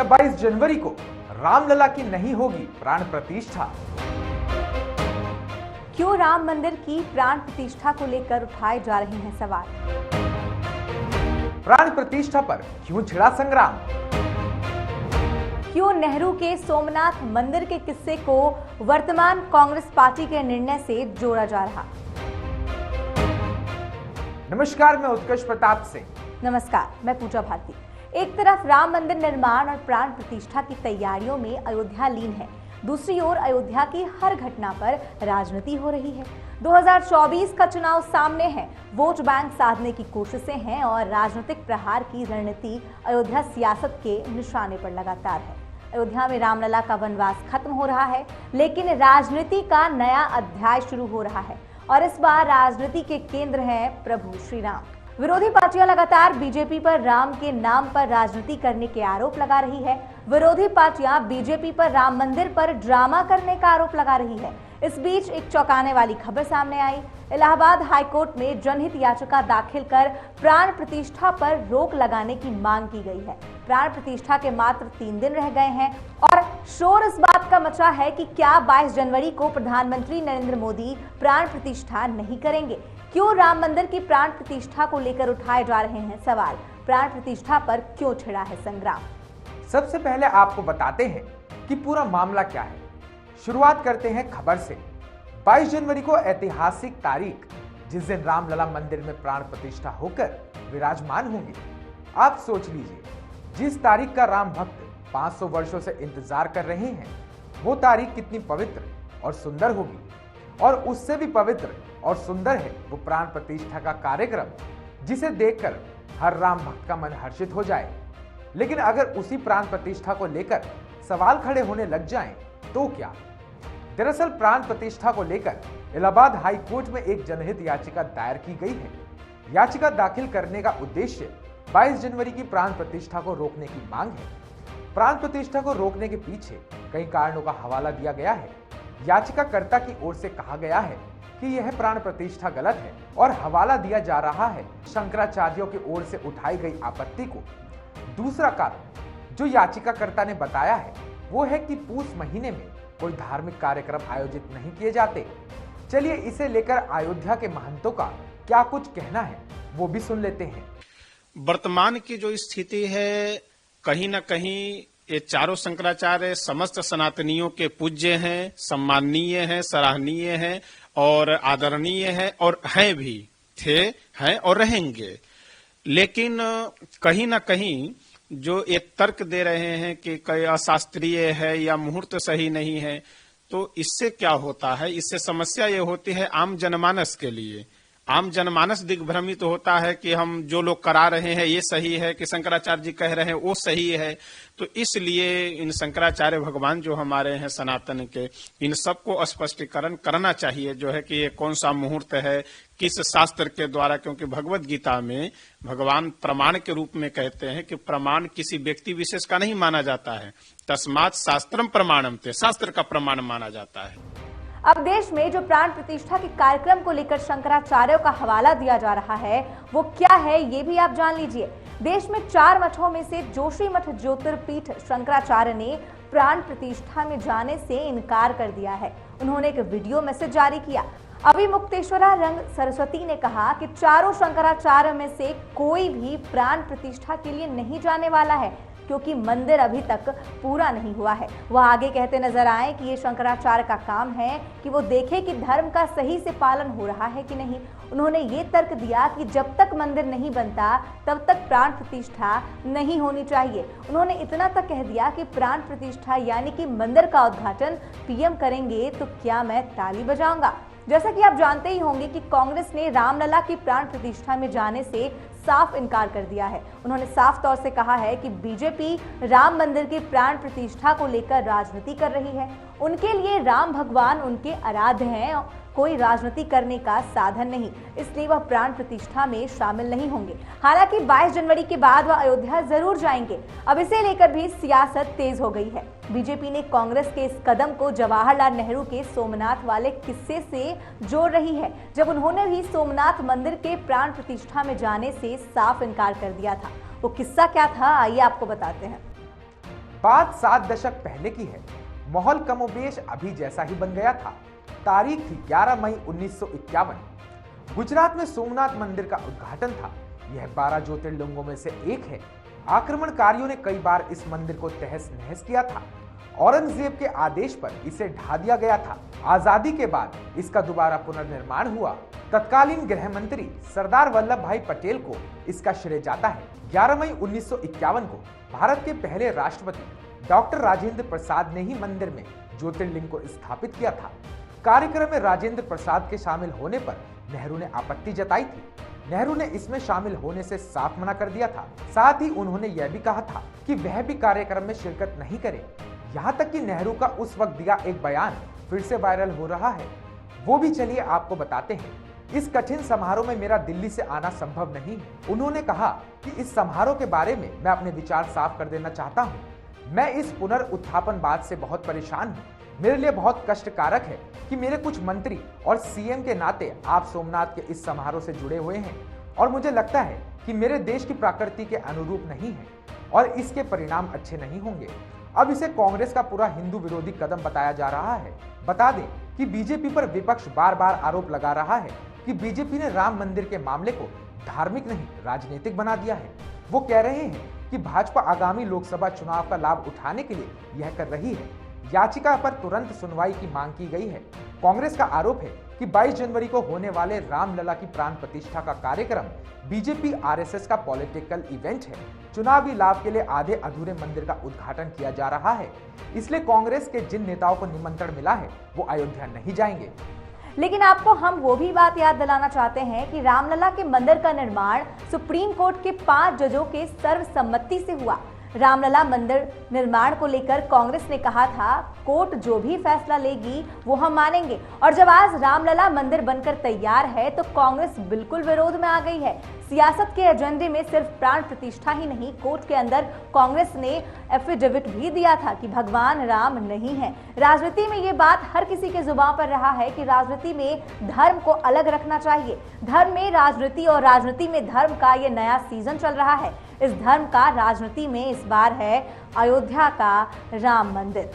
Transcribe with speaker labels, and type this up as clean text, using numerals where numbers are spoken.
Speaker 1: क्या 22 जनवरी को रामलला की नहीं होगी प्राण प्रतिष्ठा?
Speaker 2: क्यों राम मंदिर की प्राण प्रतिष्ठा को लेकर उठाए जा रहे हैं सवाल?
Speaker 1: प्राण प्रतिष्ठा पर क्यों छिड़ा संग्राम?
Speaker 2: क्यों नेहरू के सोमनाथ मंदिर के किस्से को वर्तमान कांग्रेस पार्टी के निर्णय से जोड़ा जा रहा?
Speaker 1: नमस्कार, मैं उत्कर्ष प्रताप सिंह।
Speaker 2: नमस्कार, मैं पूजा भारती। एक तरफ राम मंदिर निर्माण और प्राण प्रतिष्ठा की तैयारियों में अयोध्या लीन है, दूसरी ओर अयोध्या की हर घटना पर राजनीति हो रही है। 2024 का चुनाव सामने है, वोट बैंक साधने की कोशिशें हैं और राजनीतिक प्रहार की रणनीति अयोध्या सियासत के निशाने पर लगातार है। अयोध्या में रामलला का वनवास खत्म हो रहा है, लेकिन राजनीति का नया अध्याय शुरू हो रहा है और इस बार राजनीति के केंद्र है प्रभु श्री राम। विरोधी पार्टियां लगातार बीजेपी पर राम के नाम पर राजनीति करने के आरोप लगा रही है। विरोधी पार्टियां बीजेपी पर राम मंदिर पर ड्रामा करने का आरोप लगा रही है। इस बीच एक चौंकाने वाली खबर सामने आई। इलाहाबाद हाईकोर्ट में जनहित याचिका दाखिल कर प्राण प्रतिष्ठा पर रोक लगाने की मांग की गई है। प्राण प्रतिष्ठा के मात्र 3 दिन रह गए हैं और शोर इस बात का मचा है कि क्या 22 जनवरी को प्रधानमंत्री नरेंद्र मोदी प्राण प्रतिष्ठा नहीं करेंगे? क्यों राम मंदिर की प्राण प्रतिष्ठा को लेकर उठाए जा रहे हैं सवाल? प्राण प्रतिष्ठा पर क्यों छिड़ा है संग्राम?
Speaker 1: सबसे पहले आपको बताते हैं कि पूरा मामला क्या है। शुरुआत करते हैं खबर से। 22 जनवरी को ऐतिहासिक तारीख, जिस दिन रामलला मंदिर में प्राण प्रतिष्ठा होकर विराजमान होंगे। आप सोच लीजिए, जिस तारीख का राम भक्त 500 वर्षों से इंतजार कर रहे हैं, वो तारीख कितनी पवित्र और सुंदर होगी। और उससे भी पवित्र और सुंदर है वो प्राण प्रतिष्ठा का कार्यक्रम, जिसे देखकर हर राम भक्त का मन हर्षित हो जाए। लेकिन अगर उसी प्राण प्रतिष्ठा को लेकर सवाल खड़े होने लग जाएं, तो क्या? दरअसल प्राण प्रतिष्ठा को लेकर इलाहाबाद हाई कोर्ट में एक जनहित याचिका दायर की गई है। याचिका दाखिल करने का उद्देश्य 22 जनवरी की प्राण प्रतिष्ठा को रोकने की मांग है। प्राण प्रतिष्ठा को रोकने के पीछे कई कारणों का हवाला दिया गया है। याचिकाकर्ता की ओर से कहा गया है कि यह प्राण प्रतिष्ठा गलत है और हवाला दिया जा रहा है शंकराचार्यों की ओर से उठाई गई आपत्ति को। दूसरा कारण जो याचिकाकर्ता ने बताया है वो है कि पूस महीने में कोई धार्मिक कार्यक्रम आयोजित नहीं किए जाते। चलिए इसे लेकर अयोध्या के महंतों का क्या कुछ कहना है वो भी सुन लेते हैं।
Speaker 3: वर्तमान की जो स्थिति है, कहीं न कहीं ये चारों शंकराचार्य समस्त सनातनियों के पूज्य हैं, सम्माननीय हैं, सराहनीय हैं और आदरणीय हैं और हैं भी, थे, हैं और रहेंगे। लेकिन कहीं न कहीं जो एक तर्क दे रहे हैं कि कई अशास्त्रीय है या मुहूर्त सही नहीं है, तो इससे क्या होता है? इससे समस्या ये होती है आम जनमानस के लिए। आम जनमानस दिग्भ्रमित तो होता है कि हम जो लोग करा रहे हैं ये सही है, कि शंकराचार्य जी कह रहे हैं वो सही है। तो इसलिए इन शंकराचार्य भगवान जो हमारे हैं सनातन के, इन सबको स्पष्टीकरण करना चाहिए जो है कि ये कौन सा मुहूर्त है, किस शास्त्र के द्वारा। क्योंकि भगवत गीता में भगवान प्रमाण के रूप में कहते हैं कि प्रमाण किसी व्यक्ति विशेष का नहीं माना जाता है। तस्मात् शास्त्रम प्रमाणम थे, शास्त्र का प्रमाण माना जाता है।
Speaker 2: अब देश में जो प्राण प्रतिष्ठा के कार्यक्रम को लेकर शंकराचार्यों का हवाला दिया जा रहा है वो क्या है, ये भी आप जान लीजिए। देश में 4 मठों में से जोशी मठ ज्योतिर्पीठ शंकराचार्य ने प्राण प्रतिष्ठा में जाने से इनकार कर दिया है। उन्होंने एक वीडियो मैसेज जारी किया। अभिमुक्तेश्वरा रंग सरस्वती ने कहा कि चारों शंकराचार्य में से कोई भी प्राण प्रतिष्ठा के लिए नहीं जाने वाला है, क्योंकि मंदिर अभी तक पूरा नहीं हुआ है। वह आगे कहते नजर आए कि ये शंकराचार्य का काम है कि वो देखे कि धर्म का सही से पालन हो रहा है कि नहीं। उन्होंने ये तर्क दिया कि जब तक मंदिर नहीं बनता तब तक प्राण प्रतिष्ठा नहीं होनी चाहिए। उन्होंने इतना तक कह दिया कि प्राण प्रतिष्ठा यानी कि मंदिर का उद्घाटन पीएम करेंगे तो क्या मैं ताली बजाऊंगा। जैसा कि आप जानते ही होंगे कि कांग्रेस ने रामलला की प्राण प्रतिष्ठा में जाने से साफ इनकार कर दिया है। उन्होंने साफ तौर से कहा है कि बीजेपी राम मंदिर की प्राण प्रतिष्ठा को लेकर राजनीति कर रही है। उनके लिए राम भगवान उनके आराध्य हैं, कोई राजनीति करने का साधन नहीं, इसलिए वह प्राण प्रतिष्ठा में शामिल नहीं होंगे। हालांकि 22 जनवरी के बाद वह अयोध्या जरूर जाएंगे। अब इसे लेकर भी सियासत तेज हो गई है। बीजेपी ने कांग्रेस के इस कदम को जवाहरलाल नेहरू के सोमनाथ वाले किस्से से जोड़ रही है, जब उन्होंने भी सोमनाथ मंदिर के प्राण प्रतिष्ठा में जाने से साफ इनकार कर दिया था। वो किस्सा क्या था, आइए आपको बताते हैं।
Speaker 1: बात 7 दशक पहले की है। माहौल कमोबेश अभी जैसा ही बन गया था। तारीख थी 11 मई 1951। गुजरात में सोमनाथ मंदिर का उद्घाटन था। यह 12 ज्योतिर्लिंगों में से एक है। आक्रमणकारियों ने कई बार इस मंदिर को तहस नहस किया था। औरंगजेब के आदेश पर इसे ढा दिया गया था। आजादी के बाद इसका दोबारा पुनर्निर्माण हुआ। तत्कालीन गृह मंत्री सरदार वल्लभ भाई पटेल को इसका श्रेय जाता है। 11 मई 1951 को भारत के पहले राष्ट्रपति डॉक्टर राजेंद्र प्रसाद ने ही मंदिर में ज्योतिर्लिंग को स्थापित किया था। कार्यक्रम में राजेंद्र प्रसाद के शामिल होने पर नेहरू ने आपत्ति जताई थी। नेहरू ने इसमें शामिल होने से साफ मना कर दिया था। साथ ही उन्होंने यह भी कहा था कि वह भी कार्यक्रम में शिरकत नहीं करे। यहाँ तक कि नेहरू का उस वक्त दिया एक बयान फिर से वायरल हो रहा है। वो भी चलिए आपको बताते हैं। इस कठिन समारोह में मेरा दिल्ली से आना संभव नहीं है। उन्होंने कहा कि इस समारोह के बारे में मैं अपने विचार साफ कर देना चाहता हूँ। मैं इस पुनर्उत्थापन बात से बहुत परेशान हूँ। मेरे लिए बहुत कष्टकारक है कि मेरे कुछ मंत्री और सीएम के नाते आप सोमनाथ के इस समारोह से जुड़े हुए हैं और मुझे लगता है कि मेरे देश की प्रकृति के अनुरूप नहीं है और इसके परिणाम अच्छे नहीं होंगे। अब इसे कांग्रेस का पूरा हिंदू विरोधी कदम बताया जा रहा है। बता दें कि बीजेपी पर विपक्ष बार बार आरोप लगा रहा है कि बीजेपी ने राम मंदिर के मामले को धार्मिक नहीं राजनीतिक बना दिया है। वो कह रहे हैं कि भाजपा आगामी लोकसभा चुनाव का लाभ उठाने के लिए यह कर रही है। याचिका पर तुरंत सुनवाई की मांग की गई है। कांग्रेस का आरोप है कि 22 जनवरी को होने वाले रामलला की प्राण प्रतिष्ठा का कार्यक्रम बीजेपी आरएसएस का पॉलिटिकल इवेंट है। चुनावी लाभ के लिए आधे अधूरे मंदिर का उद्घाटन किया जा रहा है। इसलिए कांग्रेस के जिन नेताओं को निमंत्रण मिला है वो अयोध्या नहीं जाएंगे।
Speaker 2: लेकिन आपको हम वो भी बात याद दिलाना चाहते हैं कि रामलला के मंदिर का निर्माण सुप्रीम कोर्ट के 5 जजों के सर्वसम्मति से हुआ। रामलला मंदिर निर्माण को लेकर कांग्रेस ने कहा था, कोर्ट जो भी फैसला लेगी वो हम मानेंगे। और जब आज रामलला मंदिर बनकर तैयार है तो कांग्रेस बिल्कुल विरोध में आ गई है। सियासत के एजेंडे में सिर्फ प्राण प्रतिष्ठा ही नहीं, कोर्ट के अंदर कांग्रेस ने एफिडेविट भी दिया था कि भगवान राम नहीं है। राजनीति में ये बात हर किसी के जुबान पर रहा है कि राजनीति में धर्म को अलग रखना चाहिए। धर्म में राजनीति और राजनीति में धर्म का ये नया सीजन चल रहा है। इस धर्म का राजनीति में इस बार है अयोध्या का राम मंदिर।